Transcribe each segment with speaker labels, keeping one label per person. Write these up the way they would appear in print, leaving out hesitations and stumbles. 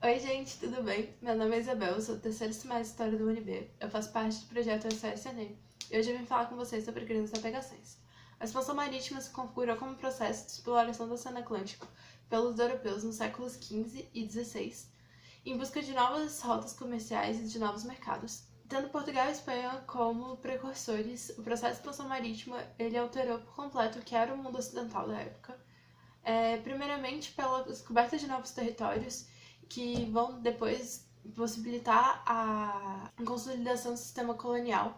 Speaker 1: Oi, gente, tudo bem? Meu nome é Isabel, eu sou do terceiro semestre de História do UNB. Eu faço parte do projeto SOS Enem e hoje eu vim falar com vocês sobre grandes navegações. A expansão marítima se configurou como processo de exploração do Oceano Atlântico pelos europeus nos séculos XV e XVI, em busca de novas rotas comerciais e de novos mercados. Tendo Portugal e Espanha como precursores, o processo de expansão marítima ele alterou por completo o que era o mundo ocidental da época. Primeiramente pela descoberta de novos territórios que vão depois possibilitar a consolidação do sistema colonial,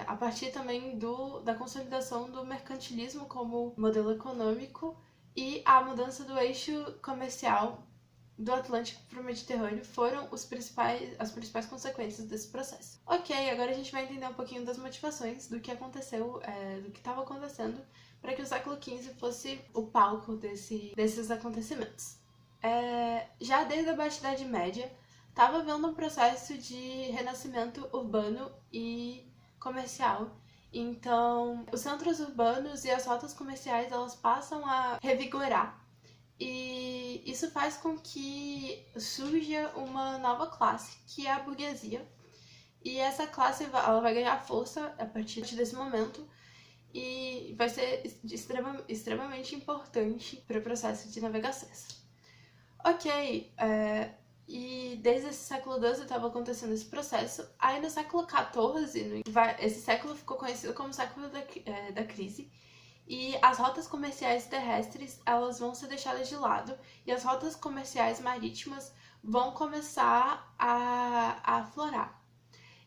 Speaker 1: a partir também da consolidação do mercantilismo como modelo econômico e a mudança do eixo comercial do Atlântico para o Mediterrâneo foram as principais consequências desse processo. Ok, agora a gente vai entender um pouquinho das motivações do que aconteceu, do que estava acontecendo para que o século XV fosse o palco desses acontecimentos. Já desde a Baixa Idade Média, estava havendo um processo de renascimento urbano e comercial. Então, os centros urbanos e as rotas comerciais elas passam a revigorar. E isso faz com que surja uma nova classe, que é a burguesia. E essa classe ela vai ganhar força a partir desse momento e vai ser extremamente importante para o processo de navegações. Ok, e desde esse século XII estava acontecendo esse processo. Aí no século XIV, esse século ficou conhecido como século da crise. E as rotas comerciais terrestres elas vão ser deixadas de lado e as rotas comerciais marítimas vão começar a aflorar.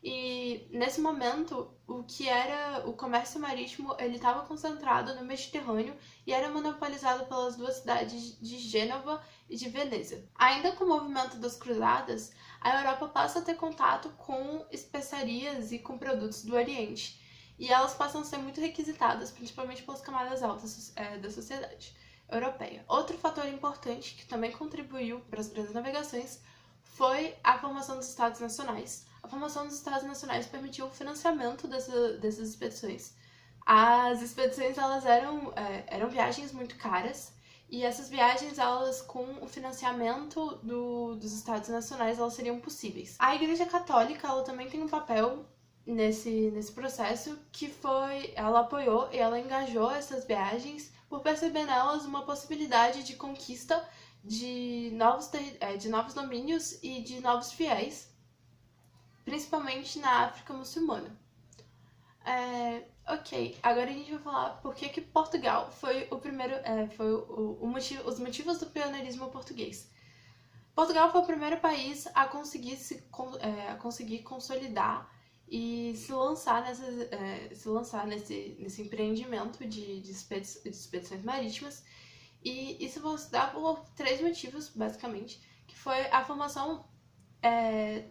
Speaker 1: E nesse momento, o que era o comércio marítimo, ele estava concentrado no Mediterrâneo e era monopolizado pelas duas cidades de Gênova e de Veneza. Ainda com o movimento das cruzadas, a Europa passa a ter contato com especiarias e com produtos do Oriente. E elas passam a ser muito requisitadas, principalmente pelas camadas altas da sociedade europeia. Outro fator importante que também contribuiu para as grandes navegações foi a formação dos Estados Nacionais. A formação dos Estados Nacionais permitiu o financiamento dessas expedições. As expedições elas eram viagens muito caras e essas viagens, elas com o financiamento dos Estados Nacionais, elas seriam possíveis. A Igreja Católica ela também tem um papel nesse processo ela apoiou e ela engajou essas viagens por perceber nelas uma possibilidade de conquista de novos domínios e de novos fiéis, principalmente na África muçulmana. Ok, agora a gente vai falar por que Portugal foi o primeiro, os motivos do pioneirismo português. Portugal foi o primeiro país a conseguir consolidar e se lançar nesse empreendimento de expedições marítimas. E isso vai se dar por três motivos, basicamente, que foi a formação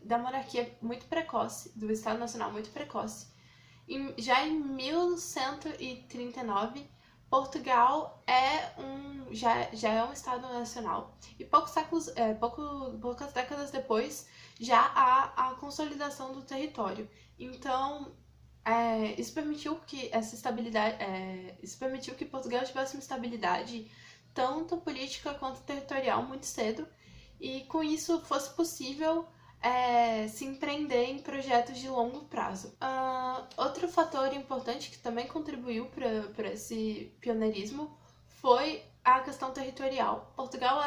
Speaker 1: da monarquia muito precoce, do Estado Nacional muito precoce. Já em 1139, Portugal já é um Estado nacional e poucas décadas depois já há a consolidação do território. Então, isso permitiu que isso permitiu que Portugal tivesse uma estabilidade tanto política quanto territorial muito cedo e com isso fosse possível se empreender em projetos de longo prazo. Outro fator importante que também contribuiu para esse pioneirismo foi a questão territorial. Portugal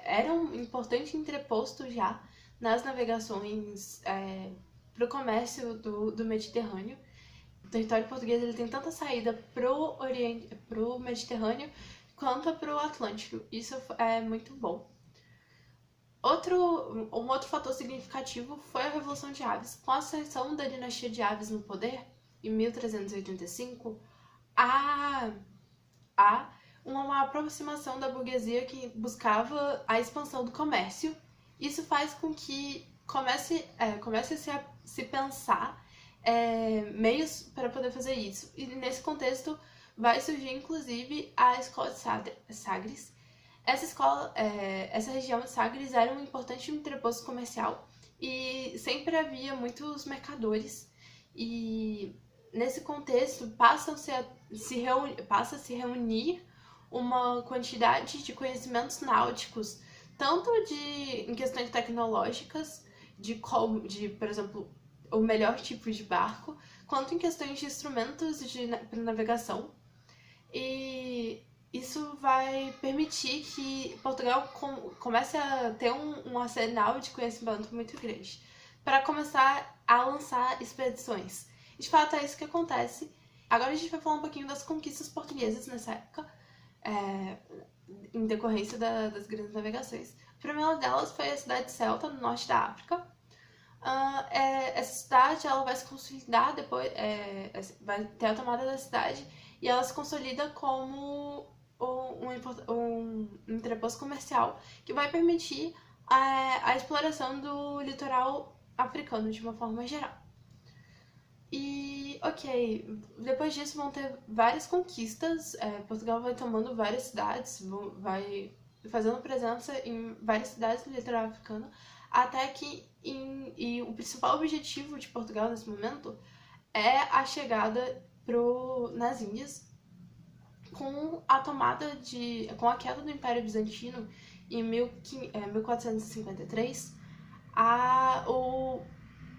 Speaker 1: era um importante entreposto já nas navegações para o comércio do Mediterrâneo. O território português ele tem tanta saída para o Mediterrâneo quanto para o Atlântico. Isso é muito bom. Um outro fator significativo foi a Revolução de Aves. Com a ascensão da dinastia de Aves no poder, em 1385, há uma aproximação da burguesia que buscava a expansão do comércio. Isso faz com que comece a se pensar meios para poder fazer isso. E nesse contexto vai surgir, inclusive, a Escola de Sagres. Essa região de Sagres era um importante entreposto comercial e sempre havia muitos mercadores. E nesse contexto passa a se reunir uma quantidade de conhecimentos náuticos, tanto em questões tecnológicas, por exemplo, o melhor tipo de barco, quanto em questões de instrumentos para navegação. E isso vai permitir que Portugal comece a ter um arsenal de conhecimento muito grande, para começar a lançar expedições. E de fato é isso que acontece. Agora a gente vai falar um pouquinho das conquistas portuguesas nessa época, em decorrência das grandes navegações. A primeira delas foi a cidade de Ceuta, no norte da África. Essa cidade ela vai se consolidar depois, vai ter a tomada da cidade, e ela se consolida como um entreposto comercial que vai permitir a exploração do litoral africano de uma forma geral. E, depois disso vão ter várias conquistas, Portugal vai tomando várias cidades, vai fazendo presença em várias cidades do litoral africano, até que e o principal objetivo de Portugal nesse momento é a chegada nas Índias, com a queda do Império Bizantino em 1453, o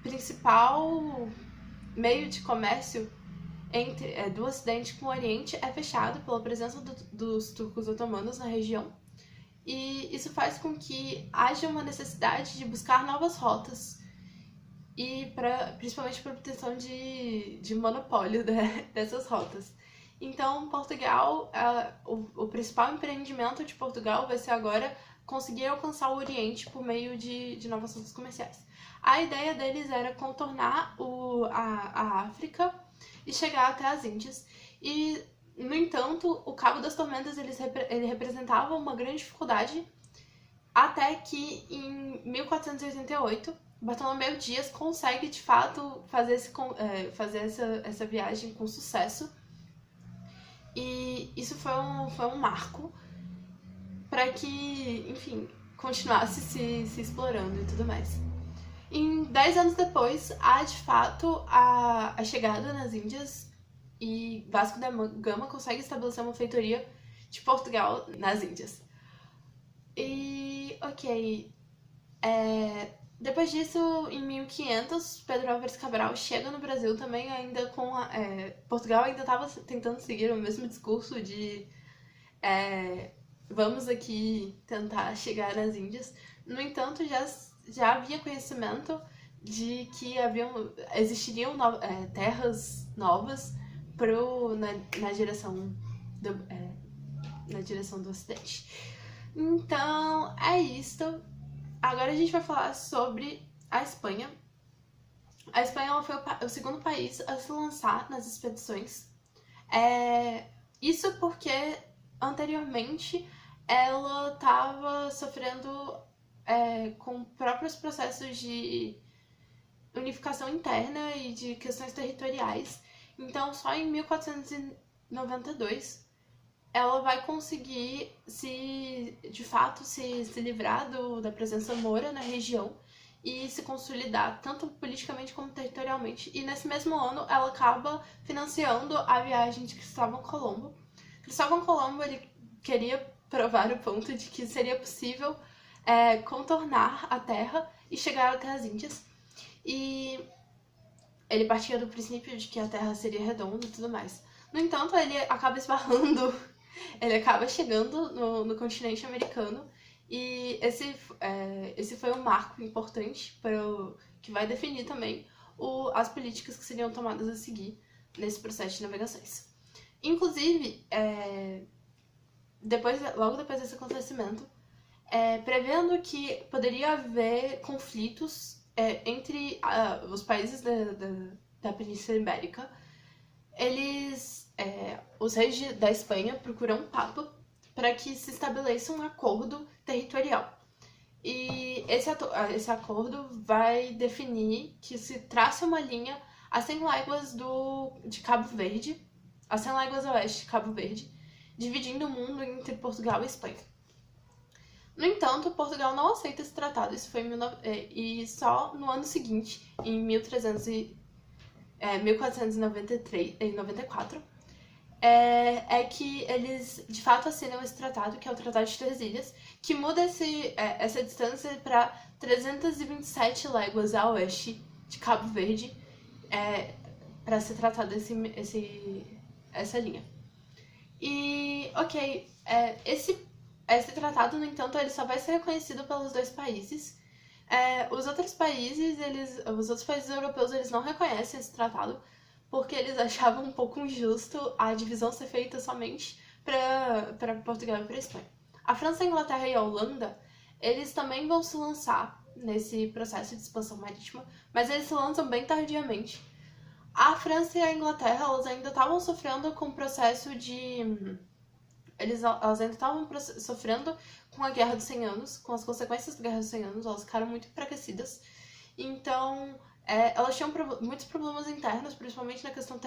Speaker 1: principal meio de comércio do Ocidente com o Oriente é fechado pela presença dos turcos otomanos na região, e isso faz com que haja uma necessidade de buscar novas rotas, e principalmente para obtenção de monopólio dessas rotas. Então, Portugal, o principal empreendimento de Portugal vai ser agora conseguir alcançar o Oriente por meio de novas rotas comerciais. A ideia deles era contornar a África e chegar até as Índias. E, no entanto, o Cabo das Tormentas ele representava uma grande dificuldade, até que em 1488 Bartolomeu Dias consegue de fato fazer essa viagem com sucesso. E isso foi um marco para que, enfim, continuasse se explorando e tudo mais. 10 anos depois, há de fato a chegada nas Índias, e Vasco da Gama consegue estabelecer uma feitoria de Portugal nas Índias. E, depois disso, em 1500, Pedro Álvares Cabral chega no Brasil também, ainda com Portugal ainda estava tentando seguir o mesmo discurso de vamos aqui tentar chegar nas Índias. No entanto, já havia conhecimento de que existiriam terras novas na direção do Ocidente. Então, é isso. Agora a gente vai falar sobre a Espanha. A Espanha ela foi o segundo país a se lançar nas expedições. Isso porque anteriormente ela estava sofrendo com próprios processos de unificação interna e de questões territoriais. Então, só em 1492 ela vai conseguir de fato se livrar da presença moura na região e se consolidar tanto politicamente como territorialmente. E nesse mesmo ano ela acaba financiando a viagem de Cristóvão Colombo. Cristóvão Colombo ele queria provar o ponto de que seria possível contornar a Terra e chegar até as Índias. E ele partia do princípio de que a Terra seria redonda e tudo mais. No entanto, ele acaba esbarrando, ele acaba chegando no continente americano, e esse foi um marco importante que vai definir também as políticas que seriam tomadas a seguir nesse processo de navegações. Inclusive, logo depois desse acontecimento, prevendo que poderia haver conflitos entre os países da Península Ibérica, os reis da Espanha procuram um papa para que se estabeleça um acordo territorial. E esse acordo vai definir que se trace uma linha a 100 léguas de Cabo Verde, a 100 léguas a oeste de Cabo Verde, dividindo o mundo entre Portugal e Espanha. No entanto, Portugal não aceita esse tratado. Isso foi e só no ano seguinte, em 1494, é que eles de fato assinam esse tratado, que é o Tratado de Tordesilhas, que muda essa distância para 327 léguas a oeste de Cabo Verde, para ser tratado essa linha. E, ok, esse tratado, no entanto, ele só vai ser reconhecido pelos dois países. Os outros países europeus, eles não reconhecem esse tratado, porque eles achavam um pouco injusto a divisão ser feita somente para Portugal e para Espanha. A França, a Inglaterra e a Holanda, eles também vão se lançar nesse processo de expansão marítima, mas eles se lançam bem tardiamente. A França e a Inglaterra, elas ainda estavam sofrendo com o processo de... Elas ainda estavam sofrendo com a Guerra dos 100 Anos, com as consequências da Guerra dos 100 Anos, elas ficaram muito enfraquecidas. Então, elas tinham muitos problemas internos, principalmente na questão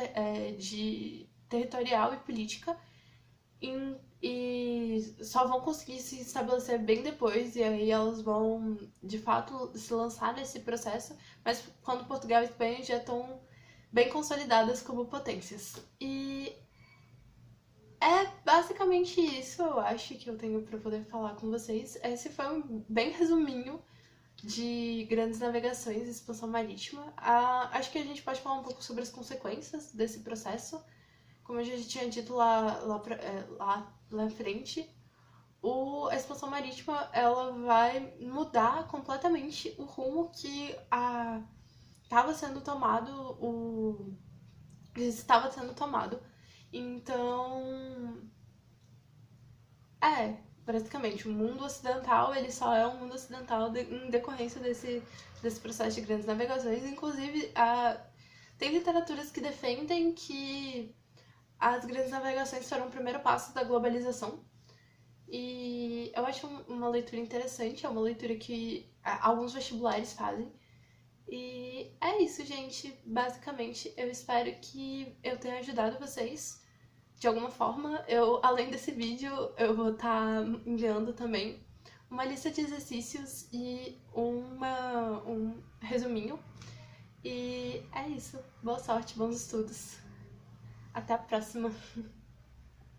Speaker 1: de territorial e política, e só vão conseguir se estabelecer bem depois, e aí elas vão, de fato, se lançar nesse processo, mas quando Portugal e Espanha já estão bem consolidadas como potências. E é basicamente isso, eu acho, que eu tenho para poder falar com vocês. Esse foi um bem resuminho de grandes navegações e expansão marítima. Acho que a gente pode falar um pouco sobre as consequências desse processo. Como eu já tinha dito lá na frente, a expansão marítima ela vai mudar completamente o rumo que estava sendo tomado, estava sendo tomado. Então, basicamente, o mundo ocidental, ele só é um mundo ocidental em decorrência desse processo de grandes navegações. Inclusive, tem literaturas que defendem que as grandes navegações foram o primeiro passo da globalização. E eu acho uma leitura interessante, é uma leitura que alguns vestibulares fazem. E é isso, gente. Basicamente, eu espero que eu tenha ajudado vocês de alguma forma. Além desse vídeo, eu vou estar enviando também uma lista de exercícios e um resuminho. E é isso. Boa sorte, bons estudos. Até a próxima.